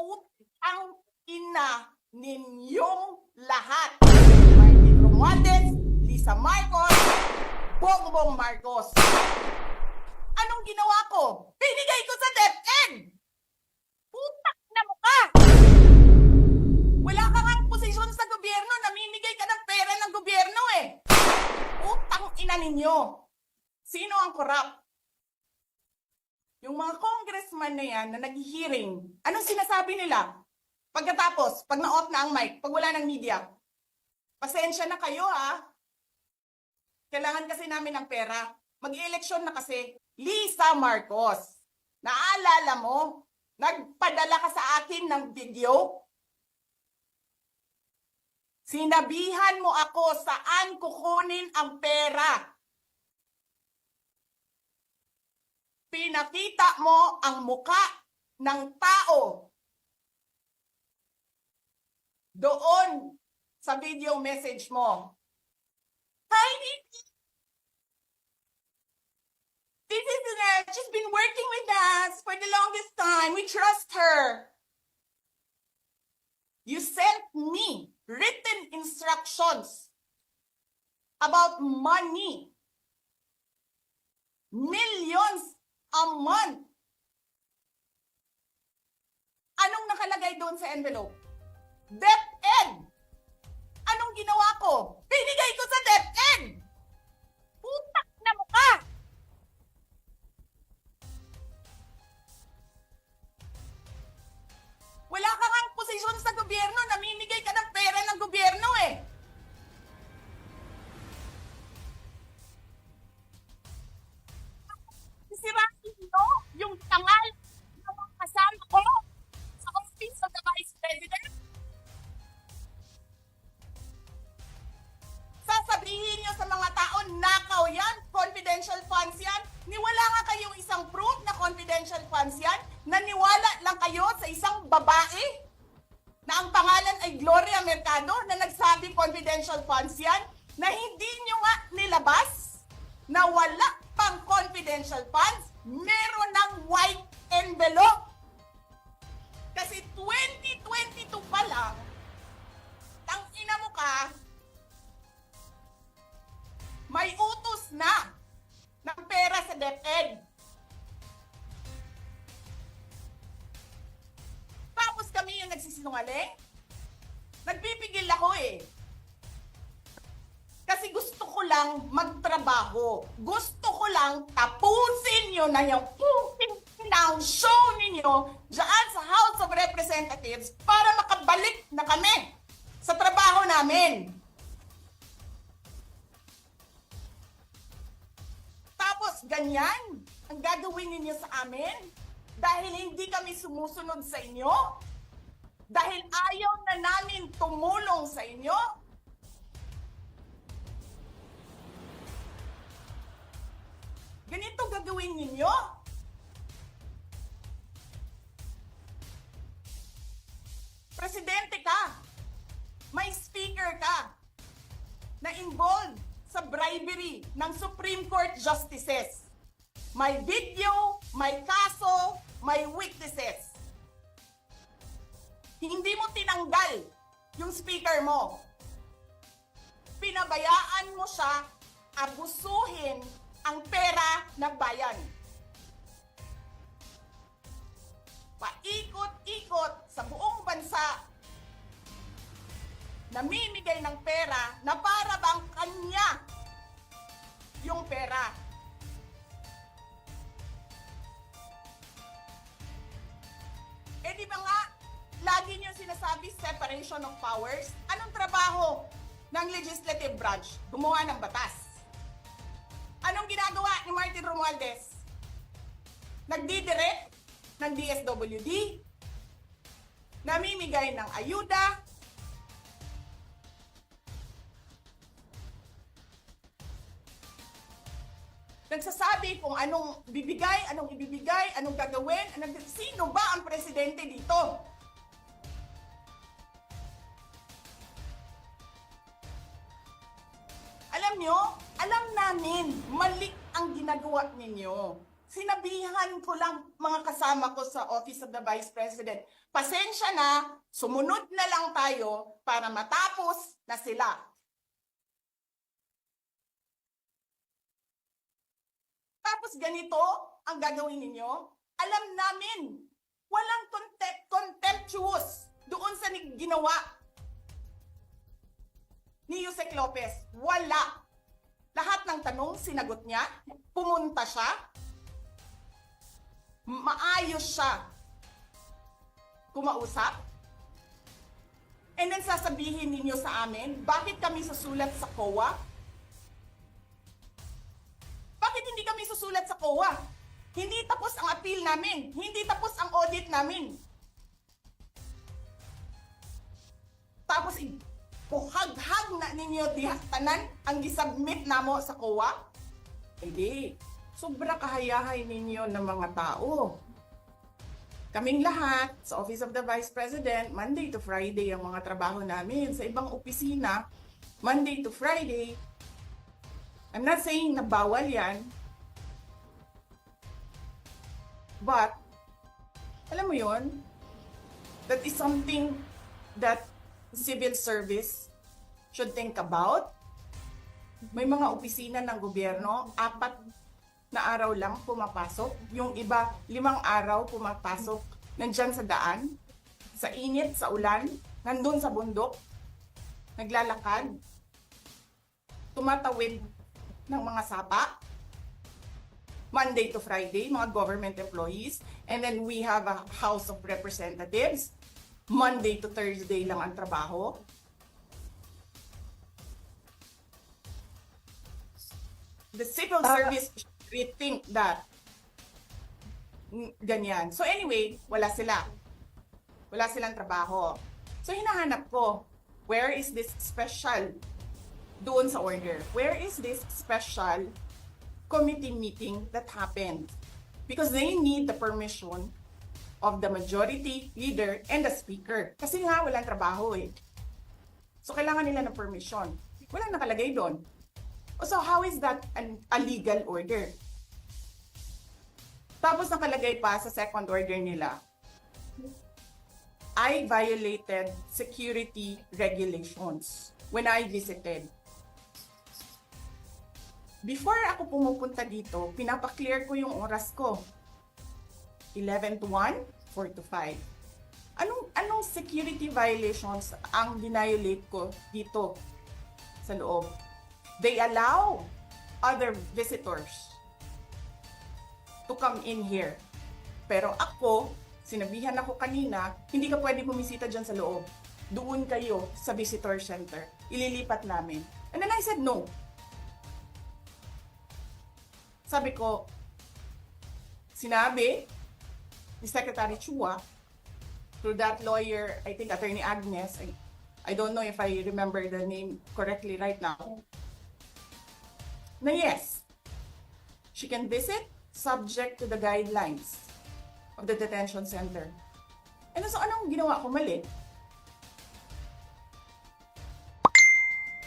Utang ina ninyong lahat. Martin Romualdez, Lisa Marcos, Bongbong Marcos. Anong ginawa ko? Binigay ko sa DepEd! Putak na mukha! Wala ka ngang posisyon sa gobyerno, namimigay ka ng pera ng gobyerno eh. Utang ina ninyo. Sino ang korap? Yung mga congressman na yan na nag-hearing, anong sinasabi nila? Pagkatapos, pag na-off na ang mic, pag wala ng media, pasensya na kayo ha. Kailangan kasi namin ng pera. Mag-eleksyon na kasi. Lisa Marcos, naalala mo? Nagpadala ka sa akin ng video? Sinabihan mo ako saan kukunin ang pera. Pinakita mo ang muka ng tao doon sa video message mo. Hi, Nikki. This is she's been working with us for the longest time. We trust her. You sent me written instructions about money. Millions a month. Anong nakalagay doon sa envelope? DepEd. Anong ginawa ko? Binigay ko sa DepEd. Putak na mukha. Wala ka ngang posisyon sa gobyerno, namimigay ka ng pera ng gobyerno eh. Sisirain nyo yung tangal ng mga kasama ko sa Office of the Vice President. Sasabihin nyo sa mga tao, nakaw yan, confidential funds yan. Niwala nga kayong isang proof na confidential funds yan. Naniwala lang kayo sa isang babae na ang pangalan ay Gloria Mercado na nagsabi confidential funds yan, na hindi nyo nga nilabas na wala pang confidential funds, meron ng white envelope. Kasi 2022 pa lang, tang ina mo ka, may utos na ng pera sa DepEd. Tapos kami yung nagsisinungaling? Nagpipigil ako eh. Kasi gusto ko lang magtrabaho. Gusto ko lang tapusin nyo na yung show ninyo dyan sa House of Representatives para makabalik na kami sa trabaho namin. Tapos ganyan ang gagawin ninyo sa amin dahil hindi kami sumusunod sa inyo? Dahil ayaw na namin tumulong sa inyo? Ganito gagawin ninyo? Presidente ka, may speaker ka na involved sa bribery ng Supreme Court justices. May video, may kaso, may witnesses. Hindi mo tinanggal yung speaker mo. Pinabayaan mo siya abusuhin ang pera ng bayan. Paikot-ikot sa buong bansa, namimigay ng pera na para bang kanya yung pera. Eh di ba nga, lagi niyo sinasabi separation of powers? Anong trabaho ng legislative branch? Gumawa ng batas. Anong ginagawa ni Martin Romualdez? Nagdidirect ng DSWD, namimigay ng ayuda, nagsasabi kung anong bibigay, anong ibibigay, anong gagawin, sino ba ang presidente dito? Alam nyo, alam namin, mali ang ginagawa ninyo. sinabihan ko lang mga kasama ko sa Office of the Vice President, pasensya na, sumunod na lang tayo para matapos na sila. Tapos ganito ang gagawin ninyo? Alam namin, walang contemptuous doon sa ginawa ni Yusek Lopez. Wala. Lahat ng tanong, sinagot niya. Pumunta siya. Maayos siya kumausap. And then sasabihin ninyo sa amin, bakit kami susulat sa COA? Bakit hindi kami susulat sa COA? Hindi tapos ang appeal namin. Hindi tapos ang audit namin. Tapos, kuhag-hag na ninyo dihaktanan ang gisubmit namo sa COA? Hindi. Sobra kahayahay ninyo ng mga tao. Kaming lahat sa Office of the Vice President, Monday to Friday ang mga trabaho namin. Sa ibang opisina, Monday to Friday. I'm not saying na bawal yan. But, alam mo yon, that is something that civil service should think about. May mga opisina ng gobyerno, 4 na araw lang pumapasok. Yung iba, 5 araw pumapasok. Nandyan sa daan, sa init, sa ulan, nandun sa bundok, naglalakad, tumatawid ng mga sapa. Monday to Friday, mga government employees. And then we have a House of Representatives. Monday to Thursday lang ang trabaho. The civil service should rethink that. Ganyan. So anyway, wala sila. Wala silang trabaho. So hinahanap ko, where is this special doon sa order? Where is this special committee meeting that happened? Because they need the permission of the majority leader and the speaker. Kasi nga, walang trabaho eh. So kailangan nila ng permission. Walang nakalagay doon. So how is that a legal order? Tapos nakalagay pa sa second order nila, I violated security regulations when I visited. Before ako pumupunta dito, pinapaklear ko yung oras ko. 11 to 1, 4 to 5. Anong security violations ang dinayolate ko dito sa loob? They allow other visitors to come in here. Pero ako, sinabihan ako kanina, hindi ka pwede bumisita dyan sa loob. Doon kayo sa visitor center. Ililipat namin. And then I said no. Sabi ko, sinabi ni Secretary Chua, through that lawyer, I think Attorney Agnes, I don't know if I remember the name correctly right now, na yes, she can visit subject to the guidelines of the detention center. And so anong ginawa ko mali?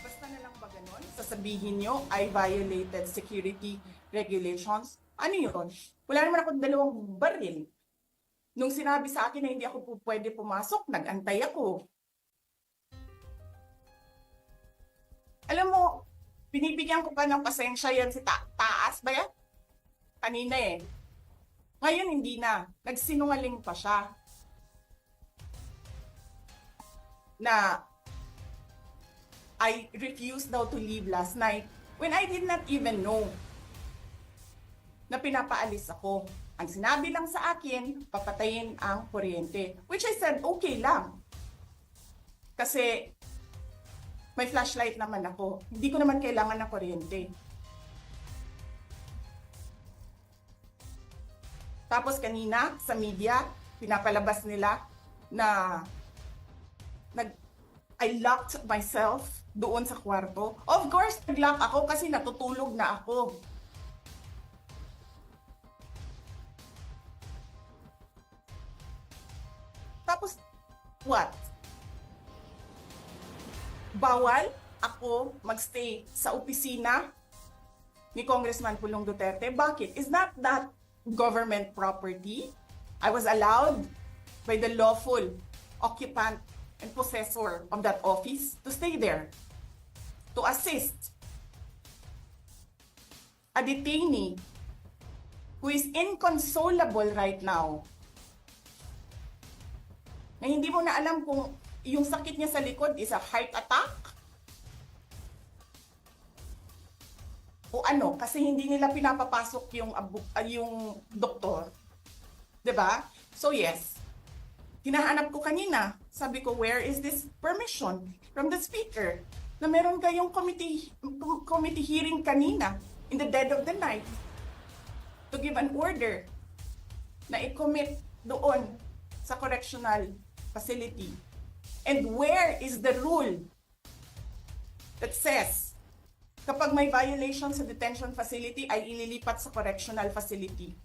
Basta na lang ba ganun? Sasabihin nyo, I violated security regulations. Ano yun? Wala naman ako 2 baril. Nung sinabi sa akin na hindi ako pwede pumasok, nag-antay ako. Alam mo, binibigyan ko pa ng pasensya yan si Taas ba yan? Kanina eh. Ngayon hindi na. Nagsinungaling pa siya. Na I refused daw to leave last night when I did not even know na pinapaalis ako. Ang sinabi lang sa akin, papatayin ang kuryente. Which I said, okay lang. Kasi may flashlight naman ako. Hindi ko naman kailangan ng kuryente. Tapos kanina, sa media, pinapalabas nila na I locked myself doon sa kwarto. Of course, nag-lock ako kasi natutulog na ako. Tapos, what? Bawal ako magstay sa opisina ni Congressman Pulong Duterte. Bakit? Is not that government property. I was allowed by the lawful occupant and possessor of that office to stay there, to assist a detainee who is inconsolable right now, na hindi mo na alam kung yung sakit niya sa likod is a heart attack o ano, kasi hindi nila pinapapasok yung doktor. 'Di ba? So yes, hinahanap ko kanina, sabi ko, where is this permission from the speaker na meron kayong committee hearing kanina in the dead of the night to give an order na i-commit doon sa correctional facility. And where is the rule that says kapag may violation sa detention facility ay ililipat sa correctional facility?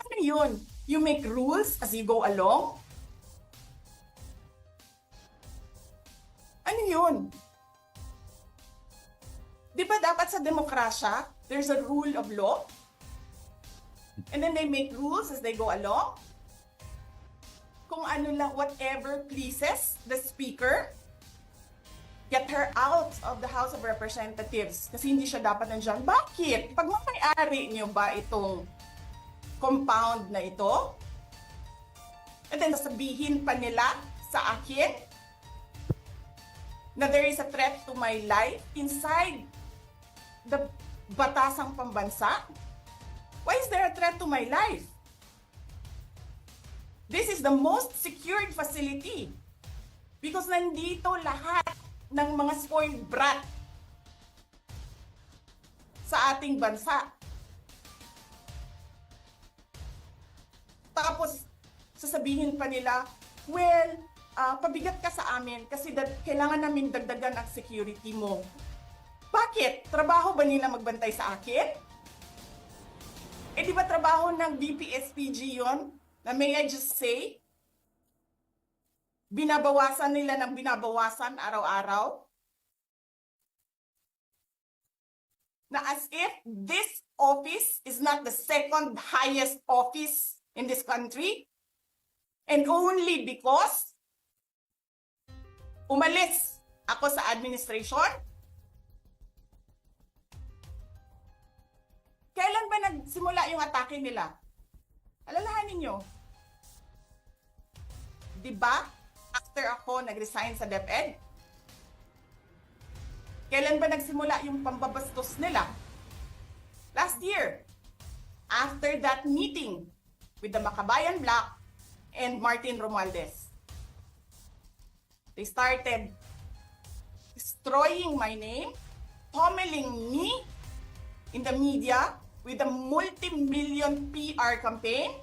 Ano yun? You make rules as you go along? Ano yun? Di ba dapat sa demokrasya, there's a rule of law? And then they make rules as they go along? Kung ano lang, whatever pleases the speaker, get her out of the House of Representatives. Kasi hindi siya dapat nandiyan. Bakit? Pag may-ari niyo ba itong compound na ito? And then sasabihin pa nila sa akin na there is a threat to my life inside the batasang pambansa? Why is there a threat to my life? This is the most secured facility because nandito lahat ng mga spoiled brat sa ating bansa. Tapos, sasabihin pa nila, well, pabigat ka sa amin kasi kailangan namin dagdagan ang security mo. Bakit? Trabaho ba nila magbantay sa akin? Eh di ba trabaho ng DPSPG yon? Na may I just say, binabawasan nila ng binabawasan araw-araw? Na as if this office is not the second highest office in this country, and only because umalis ako sa administration? Kailan ba nagsimula yung atake nila? Alalahanin nyo. Diba? After ako nag-resign sa DepEd? Kailan ba nagsimula yung pambabastos nila? Last year. After that meeting with the Makabayan Black and Martin Romualdez. They started destroying my name, pummeling me in the media with a multi-million PR campaign.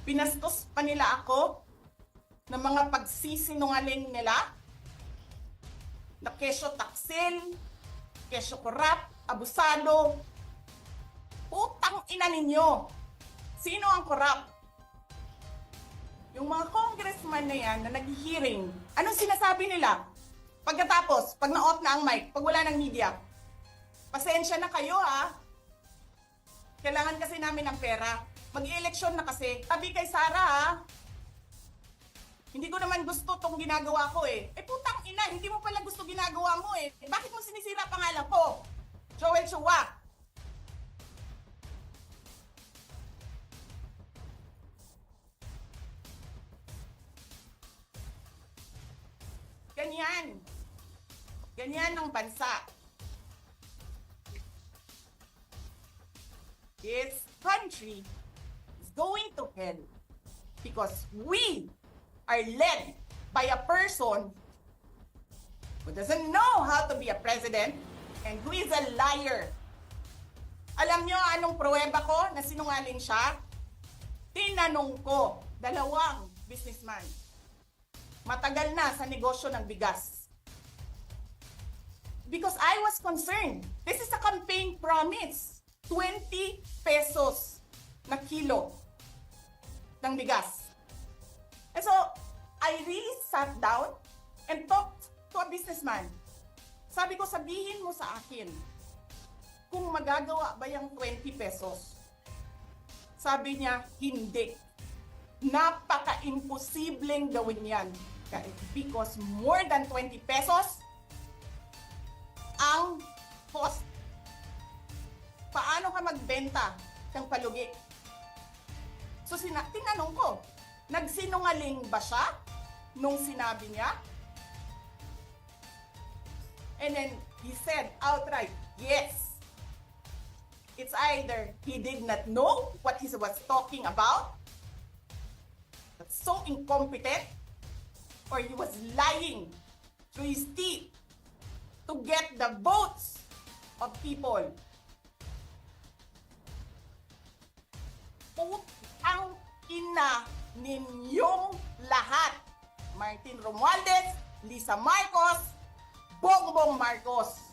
Pinastos pa nila ako ng mga pagsisinungaling nila na kesyo taksil, kesyo korap, abusado. Putang ina ninyo! Sino ang korap? Yung mga congressman na yan na nag-hearing, anong sinasabi nila? Pagkatapos, pag na-off na ang mic, pag wala ng media, pasensya na kayo ha. Kailangan kasi namin ng pera. Mag-i-eleksyon na kasi. Tabi kay Sara ha. Hindi ko naman gusto tong ginagawa ko eh. Eh putang ina, hindi mo pala gusto ginagawa mo eh. Bakit mo sinisira pangalan ko? Joel Chua. Ganyan. Ganyan ang bansa. This country is going to hell because we are led by a person who doesn't know how to be a president and who is a liar. Alam nyo anong pruweba ko na sinungaling siya? Tinanong ko, dalawang businessman. Matagal na sa negosyo ng bigas. Because I was concerned. This is a campaign promise. 20 pesos na kilo ng bigas. And so, I really sat down and talked to a businessman. Sabi ko, sabihin mo sa akin, kung magagawa ba yung 20 pesos. Sabi niya, hindi. Napaka-imposibleng gawin yan. Because more than 20 pesos ang cost. Paano ka magbenta ng palugi? So tinanong ko, nagsinungaling ba siya nung sinabi niya? And then he said outright, yes. It's either he did not know what he was talking about, that's so incompetent, or he was lying through his teeth to get the votes of people. Putang ina ninyong lahat. Martin Romualdez, Lisa Marcos, Bongbong Marcos.